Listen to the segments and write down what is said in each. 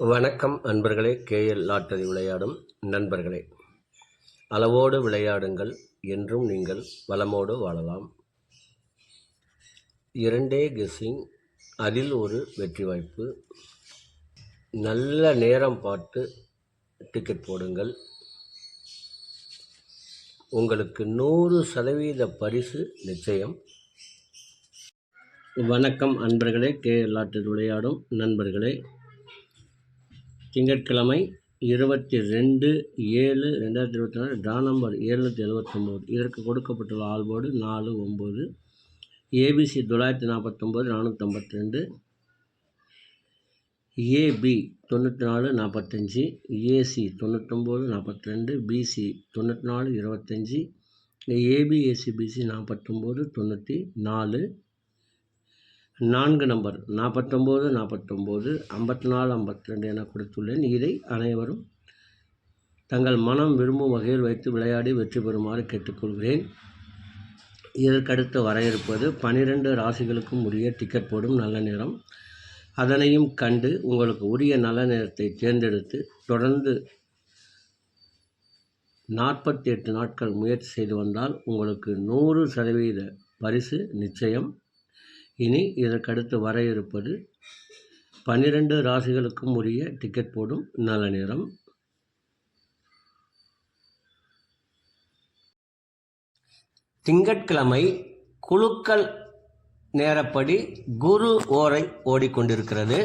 வணக்கம் அன்பர்களே. KL lottery விளையாடும் நண்பர்களே, அளவோடு விளையாடுங்கள், என்றும் நீங்கள் வளமோடு வாழலாம். 2 கெஸ்ஸிங், அதில் ஒரு வெற்றி வாய்ப்பு. நல்ல நேரம் பார்த்து டிக்கெட் போடுங்கள். உங்களுக்கு 100% பரிசு நிச்சயம். வணக்கம் அன்பர்களே, கேஎல் லாட்டரி விளையாடும் நண்பர்களே. திங்கட்கிழமை 22/7/2024 ட்ரா நம்பர் 779. இதற்கு கொடுக்கப்பட்டுள்ள ஆல்போர்டு 4-9. ABC 949 452, AB 94 45, AC 99 42, BC 94 25, AB AC BC 49 94, 4 number 49 49 54 52 என கொடுத்துள்ளேன். இதை அனைவரும் தங்கள் மனம் விரும்பும் வகையில் வைத்து விளையாடி வெற்றி பெறுமாறு கேட்டுக்கொள்கிறேன். இதற்கடுத்து வர இருப்பது 12 ராசிகளுக்கும் உரிய டிக்கெட் போடும் நல்ல நேரம். அதனையும் கண்டு உங்களுக்கு உரிய நல்ல நேரத்தை தேர்ந்தெடுத்து தொடர்ந்து 48 நாட்கள் முயற்சி செய்து வந்தால் உங்களுக்கு 100% பரிசு நிச்சயம். இனி இதற்கடுத்து வர இருப்பது 12 ராசிகளுக்கும் உரிய டிக்கெட் போடும் நல்ல நேரம். திங்கட்கிழமை குலுக்கல் நேரப்படி குரு ஓரை ஓடிக்கொண்டிருக்கிறது.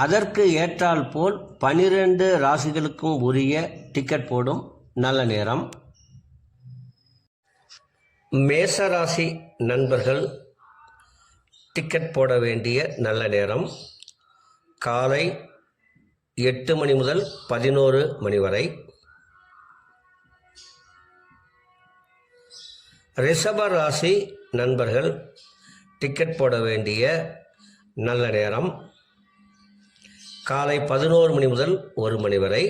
அதற்கு ஏற்றால் போல் 12 ராசிகளுக்கும் உரிய டிக்கெட் போடும் நல்ல நேரம். மேசராசி நண்பர்கள் டிக்கெட் போட வேண்டிய நல்ல நேரம் காலை 8 மணி முதல் 11 மணி வரை. ரிஷப ராசி நண்பர்கள் டிக்கெட் போட வேண்டிய நல்ல நேரம் காலை 11 மணி முதல் 1 மணி வரை,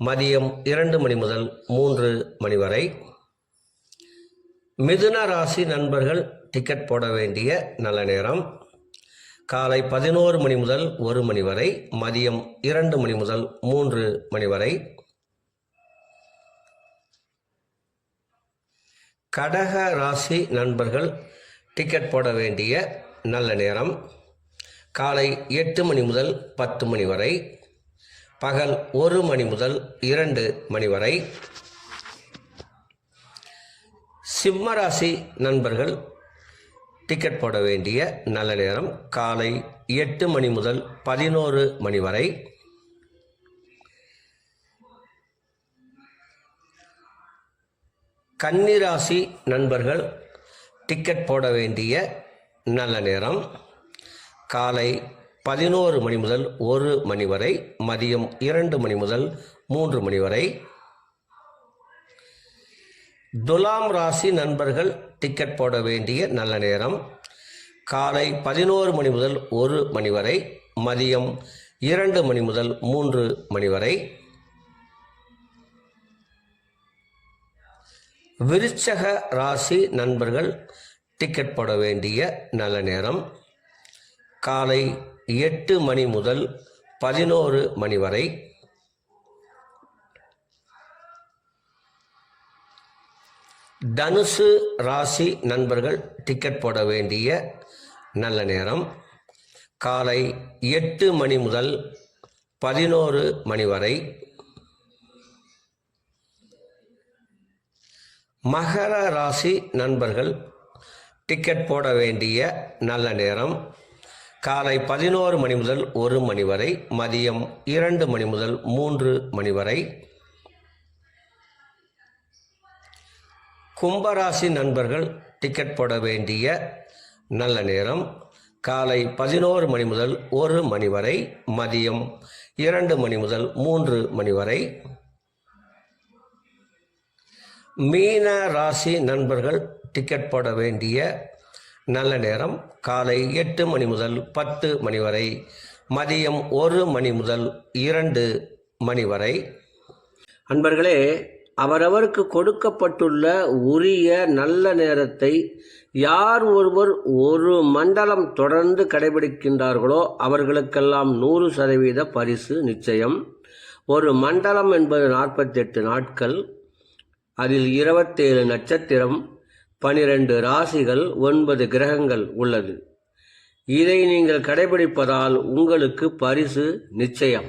மதியம் 2 மணி முதல் 3 மணி வரை. மிதுன ராசி நண்பர்கள் டிக்கெட் போட வேண்டிய நல்ல நேரம் காலை 11 மணி முதல் 1 மணி வரை, மதியம் 2 மணி முதல் 3 மணி வரை. கடக ராசி நண்பர்கள் டிக்கெட் போட வேண்டிய நல்ல நேரம் காலை 8 மணி முதல் 10 மணி வரை, பகல் 1 மணி முதல் 2 மணி வரை. சிம்மராசி நண்பர்கள் டிக்கெட் போட வேண்டிய நல்ல நேரம் காலை 8 மணி முதல் 11 மணி வரை. கன்னிராசி நண்பர்கள் டிக்கெட் போட வேண்டிய நல்ல நேரம் காலை 11 மணி முதல் 1 மணி வரை, மதியம் 2 மணி முதல் 3 மணி வரை. துலாம் ராசி நண்பர்கள் டிக்கெட் போட வேண்டிய நல்ல நேரம் காலை 11 மணி முதல் 1 மணி வரை, மதியம் 2 மணி முதல் 3 மணி வரை. விருச்சக ராசி நண்பர்கள் டிக்கெட் போட வேண்டிய நல்ல நேரம் காலை 8 மணி முதல் 11 மணி வரை. தனுசு ராசி நண்பர்கள் டிக்கெட் போட வேண்டிய நல்ல நேரம் காலை 8 மணி முதல் 11 மணி வரை. மகர ராசி நண்பர்கள் டிக்கெட் போட வேண்டிய நல்ல நேரம் காலை 11 மணி முதல் 1 மணி வரை, மதியம் 2 மணி முதல் 3 மணி வரை. கும்பராசி நண்பர்கள் டிக்கெட் போட வேண்டிய நல்ல நேரம் காலை 11 மணி முதல் 1 மணி வரை, மதியம் 2 மணி முதல் 3 மணி வரை. மீன ராசி நண்பர்கள் டிக்கெட் போட வேண்டிய நல்ல நேரம் காலை 8 மணி முதல் 10 மணி வரை, மதியம் 1 மணி முதல் 2 மணி வரை. அன்பர்களே, அவரவருக்கு கொடுக்கப்பட்டுள்ள உரிய நல்ல நேரத்தை யார் ஒருவர் ஒரு மண்டலம் தொடர்ந்து கடைபிடிக்கின்றார்களோ அவர்களுக்கெல்லாம் 100% பரிசு நிச்சயம். ஒரு மண்டலம் என்பது 48 நாட்கள், அதில் 27 நட்சத்திரம், 12 ராசிகள், 9 கிரகங்கள் உள்ளது. இதை நீங்கள் கடைபிடிப்பதால் உங்களுக்கு பரிசு நிச்சயம்.